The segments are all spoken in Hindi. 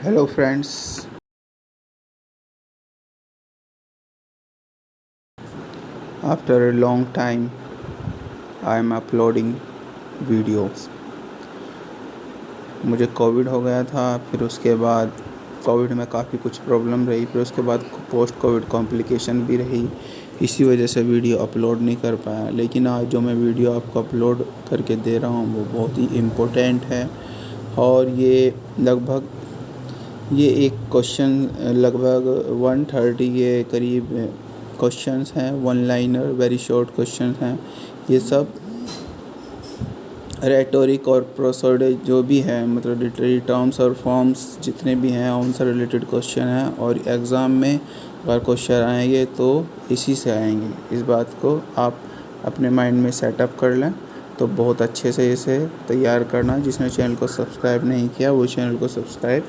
Hello friends, after a long time I am uploading videos। मुझे कोविड हो गया था, फिर उसके बाद कोविड में काफ़ी कुछ प्रॉब्लम रही, फिर उसके बाद पोस्ट कोविड कॉम्प्लिकेशन भी रही। इसी वजह से वीडियो अपलोड नहीं कर पाया, लेकिन आज जो मैं वीडियो आपको अपलोड करके दे रहा हूँ वो बहुत ही इम्पोर्टेंट है। और ये एक क्वेश्चन लगभग 130 के करीब क्वेश्चंस हैं, one liner very short questions हैं। ये सब रेटोरिक और प्रोसोडिक जो भी है, मतलब लिटरेरी टर्म्स और फॉर्म्स जितने भी हैं उनसे रिलेटेड क्वेश्चन हैं। और एग्ज़ाम में अगर क्वेश्चन आएंगे तो इसी से आएंगे। इस बात को आप अपने माइंड में सेटअप कर लें, तो बहुत अच्छे से इसे तैयार करना। जिसने चैनल को सब्सक्राइब नहीं किया वो चैनल को सब्सक्राइब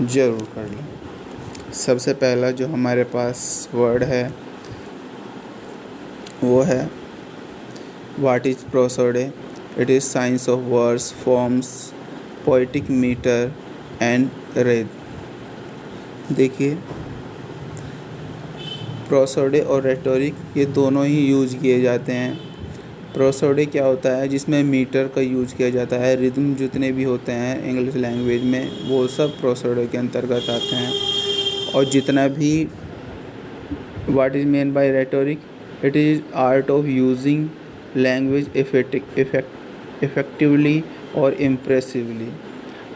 ज़रूर कर लें। सबसे पहला जो हमारे पास वर्ड है वो है what is prosody. It is science of words, forms, poetic metre and rhythm. देखिए, प्रोसोडे और रेटोरिक ये दोनों ही यूज़ किए जाते हैं। प्रोसोडे क्या होता है, जिसमें मीटर का यूज़ किया जाता है। रिदम जितने भी होते हैं इंग्लिश लैंग्वेज में वो सब प्रोसोडे के अंतर्गत आते हैं। और जितना भी what is meant by rhetoric, it is art of using language effectively और इम्प्रेसिवली।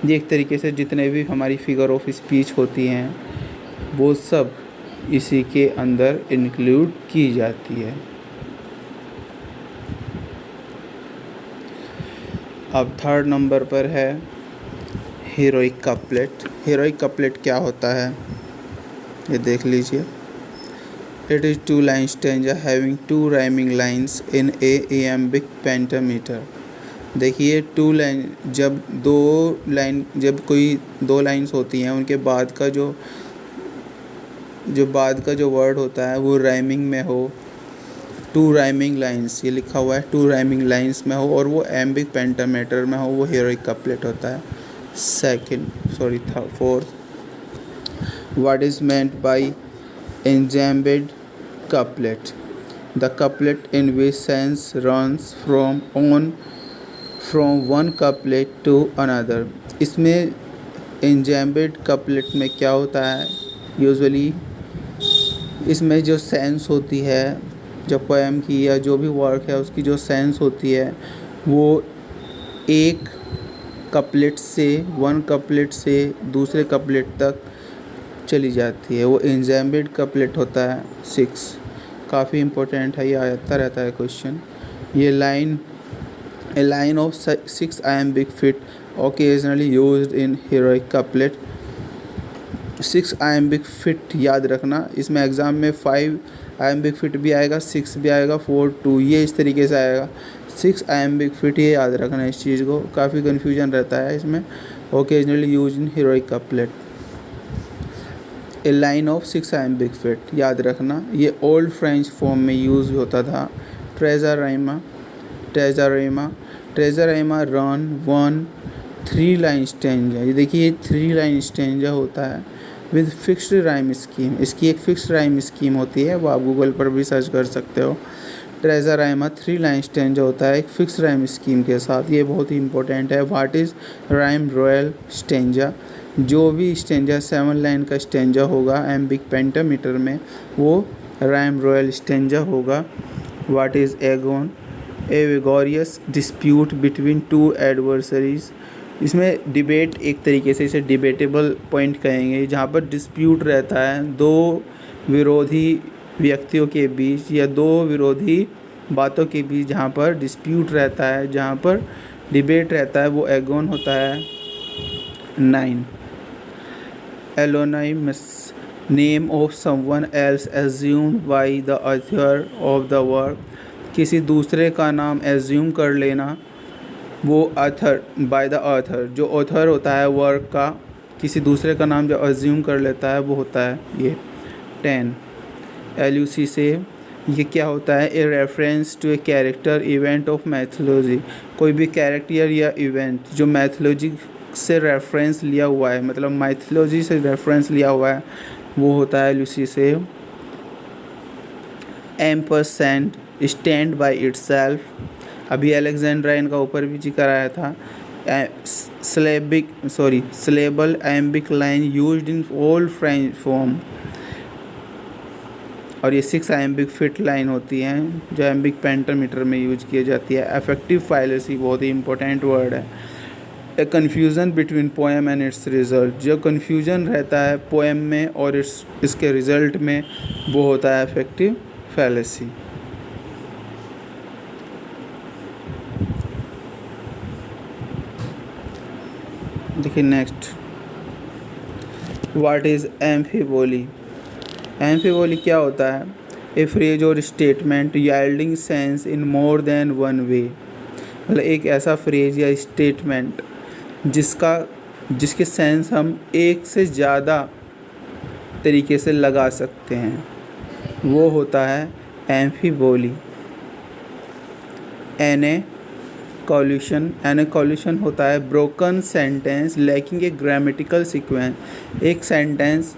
ये एक तरीके से जितने भी हमारी फिगर ऑफ स्पीच होती हैं वो सब इसी के अंदर इंक्लूड की जाती है। अब थर्ड नंबर पर है हीरोइक कपलेट। हीरोइक कपलेट क्या होता है ये देख लीजिए। It is 2 line stanza having 2 rhyming lines in a iambic pentameter. देखिए, 2 लाइन जब कोई 2 लाइन्स होती हैं उनके बाद का जो वर्ड होता है वो राइमिंग में हो, 2 राइमिंग लाइन्स, ये लिखा हुआ है 2 राइमिंग लाइन्स में हो और वो एम्बिक पेंटामीटर में हो, वो हीरोइक कपलेट होता है। Fourth, what is meant by enjambed couplet? The couplet in which sense runs from one couplet to another। इसमें enjambed couplet में क्या होता है, यूजुअली इसमें जो सेंस होती है, जो पोएम की या जो भी वर्क है उसकी जो सेंस होती है वो एक वन कपलेट से दूसरे कपलेट तक चली जाती है, वो एंजैम्बिड कपलेट होता है। 6 काफ़ी इम्पोर्टेंट है, ये आता रहता है क्वेश्चन। ये ए line of 6 iambic fit occasionally used in heroic couplet। 6 iambic fit याद रखना, इसमें एग्ज़ाम में 5 iambic fit भी आएगा, 6 भी आएगा, 4 2 ये इस तरीके से आएगा। 6 iambic fit ये याद रखना, इस चीज़ को काफ़ी कन्फ्यूजन रहता है इसमें। Occasionally use in heroic couplet. A line of 6 iambic fit याद रखना, ये ओल्ड फ्रेंच फॉर्म में यूज़ होता था। ट्रेजरेमा रन 1 3 लाइन स्टेंजा। ये देखिए 3 लाइन स्टेंजा होता है विद फिक्स्ड राइम स्कीम। इसकी एक फिक्स्ड राइम स्कीम होती है, वो आप गूगल पर भी सर्च कर सकते हो। ट्रेजरेमा 3 लाइन स्टेंजा होता है एक फिक्स राइम स्कीम के साथ, ये बहुत ही इंपॉर्टेंट है। What is rhyme royal stanza? जो भी स्टेंजा 7 लाइन का स्टेंजा होगा एम्बिक पेंटामीटर में वो राइम रॉयल स्टेंजा होगा। What is agon? A vigorous dispute between 2 adversaries. इसमें डिबेट, एक तरीके से इसे डिबेटेबल पॉइंट कहेंगे, जहाँ पर डिस्प्यूट रहता है 2 विरोधी व्यक्तियों के बीच या 2 विरोधी बातों के बीच, जहाँ पर डिस्प्यूट रहता है, जहाँ पर डिबेट रहता है, वो एगोन होता है। 9 allonym name of someone else assumed by the author of the work. किसी दूसरे का नाम एज्यूम कर लेना, वो ऑथर बाय द ऑथर, जो ऑथर होता है वर्क का, किसी दूसरे का नाम जो एज्यूम कर लेता है वो होता है ये। 10 एलयूसी से ये क्या होता है, a reference to a character event of mythology. कोई भी कैरेक्टर या इवेंट जो मैथोलॉजी से रेफरेंस लिया हुआ है, मतलब माइथोलॉजी से रेफरेंस लिया हुआ है, वो होता है एलुसिव। एम्परसेंड, स्टैंड बाय इटसेल्फ, अभी अलेक्जेंड्राइन का ऊपर भी जिक्र आया था। syllable iambic line used in all French form, और ये 6 iambic fit line होती हैं जो iambic पेंटामीटर में यूज की जाती है। अफेक्टिव फाइलेसी बहुत ही इंपॉर्टेंट वर्ड है। A confusion between poem and its result, जो कन्फ्यूजन रहता है पोएम में और इसके रिजल्ट में, वो होता है अफेक्टिव फैलेसी। देखिए next, what is amphiboly. Amphiboly क्या होता है? ए फ्रेज और statement yielding sense in more than one way, मतलब एक ऐसा फ्रेज या स्टेटमेंट जिसके सेंस हम एक से ज़्यादा तरीके से लगा सकते हैं, वो होता है एम्फीबोली। एनकॉल्यूशन होता है ब्रोकन सेंटेंस लैकिंग ए ग्रामेटिकल सीक्वेंस, एक सेंटेंस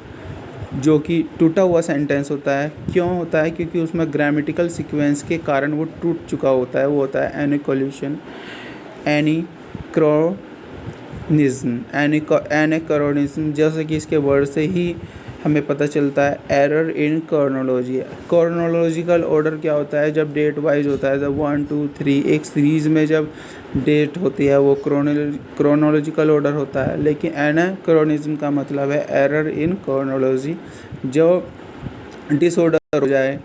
जो कि टूटा हुआ सेंटेंस होता है। क्यों होता है? क्योंकि उसमें ग्रामेटिकल सीक्वेंस के कारण वो टूट चुका होता है, वो होता है एनकॉल्यूशन। एनकरोनिज्म, जैसे कि इसके वर्ड से ही हमें पता चलता है, error in chronology. Chronological order क्या होता है? जब डेट वाइज होता है, जब 1 2 3 एक सीरीज़ में जब डेट होती है वो क्रोनोलॉजिकल ऑर्डर होता है। लेकिन एनाक्रोनिज्म का मतलब है एरर इन क्रोनोलॉजी, जो डिसऑर्डर हो जाए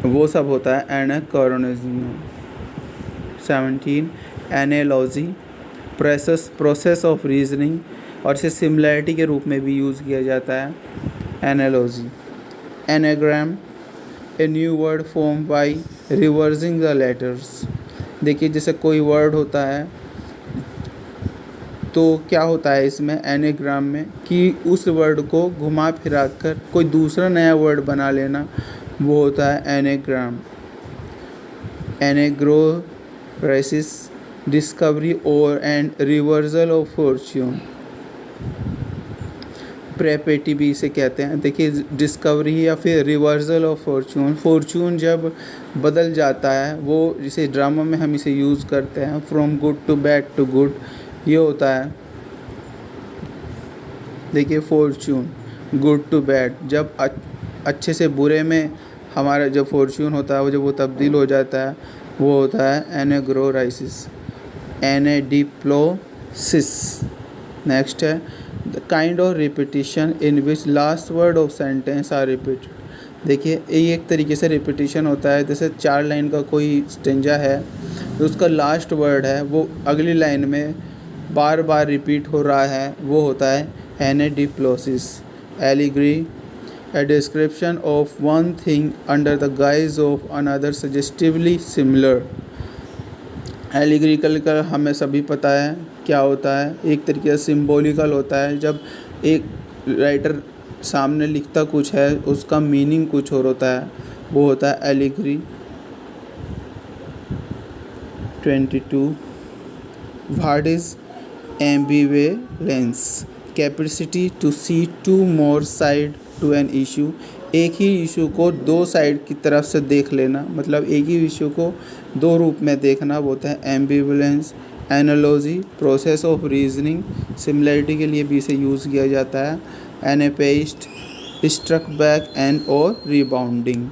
वो सब होता है anachronism. 17 analogy, process of reasoning, और इसे सिमिलैरिटी के रूप में भी यूज़ किया जाता है analogy. Anagram, a new word form by reversing the letters. देखिए जैसे कोई वर्ड होता है तो क्या होता है इसमें एनाग्राम में कि उस वर्ड को घुमा फिरा कर कोई दूसरा नया वर्ड बना लेना, वो होता है एनाग्राम। एनाग्रोरेसिस, डिस्कवरी और एंड रिवर्सल ऑफ फॉर्च्यून। प्रेपेटी भी इसे कहते हैं। देखिए डिस्कवरी या फिर रिवर्सल ऑफ फॉर्च्यून जब बदल जाता है, वो जिसे ड्रामा में हम इसे यूज़ करते हैं, from good to bad to good, ये होता है। देखिए फॉर्च्यून, गुड टू बैड, जब अच्छे से बुरे में हमारा जब फॉर्च्यून होता है वो जब वो तब्दील हो जाता है, वो होता है एनाग्रोराइसिस। एनाडिप्लोसिस। नेक्स्ट है the kind of repetition in which last word of sentence are repeated. देखिए ये एक तरीके से रिपीटिशन होता है, जैसे 4 लाइन का कोई स्टेंजा है तो उसका लास्ट वर्ड है वो अगली लाइन में बार बार रिपीट हो रहा है, वो होता है anadiplosis. Allegory, a description of one thing under the guise of another suggestively similar। एलिग्रिकल का हमें सभी पता है क्या होता है, एक तरीके से सिम्बोलिकल होता है। जब एक राइटर सामने लिखता कुछ है उसका मीनिंग कुछ और होता है, वो होता है allegory. 22 what is ambivalence, capacity to see two more side to an issue, एक ही इशू को 2 साइड की तरफ से देख लेना, मतलब एक ही इशू को 2 रूप में देखना, वो होता है ambivalence. Analogy, process of reasoning, similarity के लिए भी इसे यूज़ किया जाता है। एनापेस्ट, स्ट्रक बैक एंड और रिबाउंडिंग।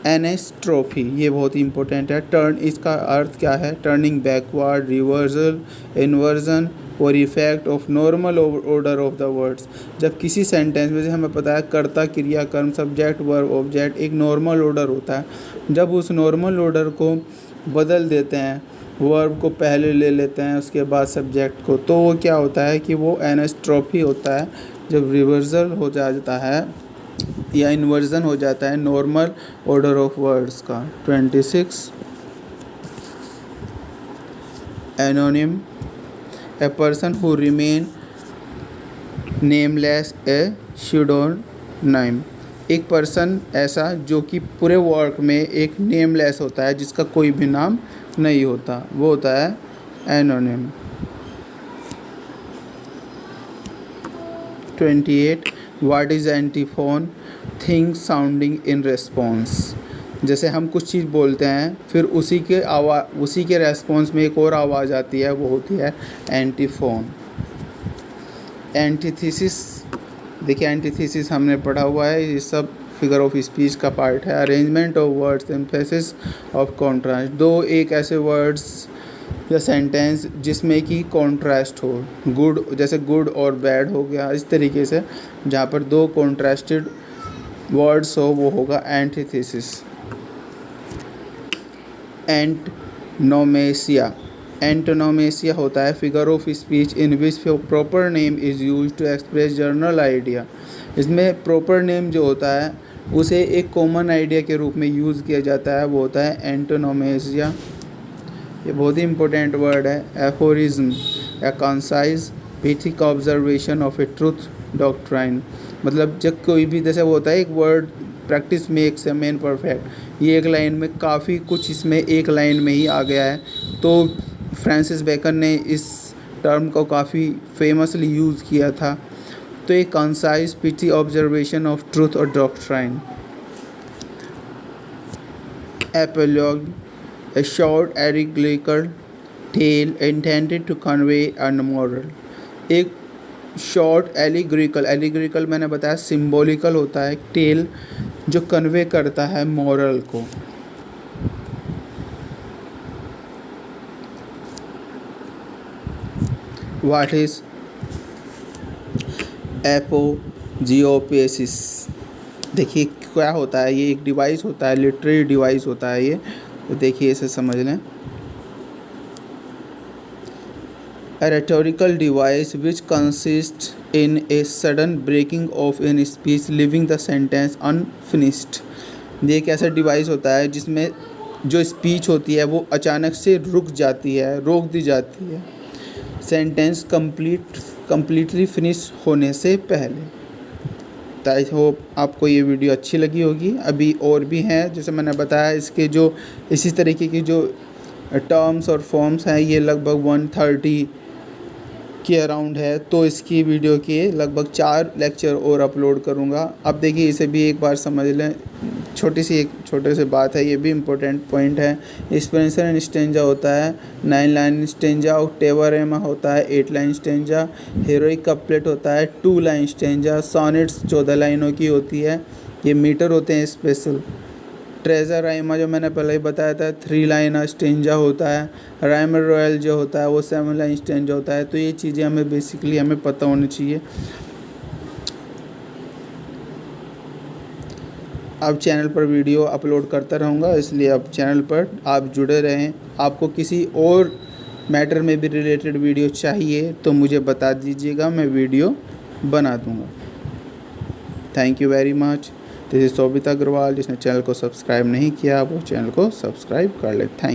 एनेस्ट्रोफी, ये बहुत ही इंपॉर्टेंट है। टर्न, इसका अर्थ क्या है? टर्निंग बैकवर्ड, रिवर्सल, इन्वर्जन और effect of normal order of the words. जब किसी सेंटेंस में, जैसे हमें पता है कर्ता, क्रिया, कर्म, सब्जेक्ट, वर्ब, ऑब्जेक्ट, एक नॉर्मल ऑर्डर होता है, जब उस नॉर्मल ऑर्डर को बदल देते हैं, वर्ब को पहले ले लेते हैं उसके बाद सब्जेक्ट को, तो वो क्या होता है कि वो एनेस्ट्रोफी होता है। जब रिवर्सल हो जाता है या इन्वर्जन हो जाता है नॉर्मल ऑर्डर ऑफ वर्ड्स का। 26 anonym, a person who remain nameless, a pseudonym। एक पर्सन ऐसा जो कि पूरे वर्क में एक नेमलेस होता है, जिसका कोई भी नाम नहीं होता, वो होता है anonym. 28 what is antiphon, thing sounding in response. जैसे हम कुछ चीज़ बोलते हैं फिर उसी के रेस्पॉन्स में एक और आवाज़ आती है, वो होती है एंटीफोन। एंटीथीसिस, देखिए एंटीथीसिस हमने पढ़ा हुआ है, ये सब फिगर ऑफ स्पीच का पार्ट है। Arrangement of words, emphasis of contrast, दो एक ऐसे वर्ड्स या सेंटेंस जिसमें कि कॉन्ट्रास्ट हो, गुड जैसे गुड और बैड हो गया, इस तरीके से जहाँ पर दो कॉन्ट्रास्टेड वर्ड्स हो वो होगा एंटीथीसिस। एंटोनोमेसिया, एंटोनोमेसिया होता है figure of speech in which proper name is used to express general idea. इसमें प्रॉपर नेम जो होता है उसे एक कॉमन आइडिया के रूप में यूज़ किया जाता है, वो होता है एंटोनोमेसिया। ये बहुत ही इंपॉर्टेंट वर्ड है। Aphorism, a concise pithy observation of a truth doctrine, मतलब जब कोई भी जैसे वो होता है एक word practice makes a man perfect, ये एक लाइन में काफ़ी कुछ इसमें एक लाइन में ही आ गया है। तो फ्रांसिस बेकन ने इस टर्म को काफ़ी फेमसली यूज़ किया था। तो एक concise pithy observation of truth और doctrine. Epilogue, a short allegorical tale intended to convey a moral। एक शॉर्ट एलिग्रिकल मैंने बताया सिम्बॉलिकल होता है, एक टेल जो कन्वे करता है मॉरल को। व्हाट इज एपोजियोपेसिस, देखिए क्या होता है, ये एक डिवाइस होता है, लिटरेरी डिवाइस होता है ये, तो देखिए इसे समझ लें। A rhetorical device which consists in a sudden breaking off in speech leaving the sentence unfinished। ये एक ऐसा डिवाइस होता है जिसमें जो स्पीच होती है वो अचानक से रुक जाती है, रोक दी जाती है सेंटेंस कंप्लीटली फिनिश होने से पहले। आई होप आपको ये वीडियो अच्छी लगी होगी। अभी और भी हैं, जैसे मैंने बताया इसके जो इसी तरीके की जो टर्म्स और फॉर्म्स हैं ये लगभग 130 के अराउंड है, तो इसकी वीडियो के लगभग 4 लेक्चर और अपलोड करूँगा। अब देखिए इसे भी एक बार समझ लें, छोटे से बात है, ये भी इम्पोर्टेंट पॉइंट है। स्पेंसर एंड स्टेंजा होता है 9 लाइन स्टेंजा, ऑक्टेवा रेमा होता है 8 लाइन स्टेंजा, हीरोइक कपलेट होता है 2 लाइन स्टेंजा, सॉनेट्स 14 लाइनों की होती है, ये मीटर होते हैं स्पेशल। ट्रेजर राइमा जो मैंने पहले ही बताया था 3 लाइन स्टेंजा होता है, राइम रॉयल जो होता है वो 7 लाइन स्टेंजा होता है। तो ये चीज़ें हमें बेसिकली पता होनी चाहिए। अब चैनल पर वीडियो अपलोड करता रहूँगा, इसलिए अब चैनल पर आप जुड़े रहें। आपको किसी और मैटर में भी रिलेटेड वीडियो चाहिए तो मुझे बता दीजिएगा, मैं वीडियो बना दूँगा। Thank you very much. This is Shobhita Agarwal. जिसने चैनल को सब्सक्राइब नहीं किया वो चैनल को सब्सक्राइब कर ले। थैंक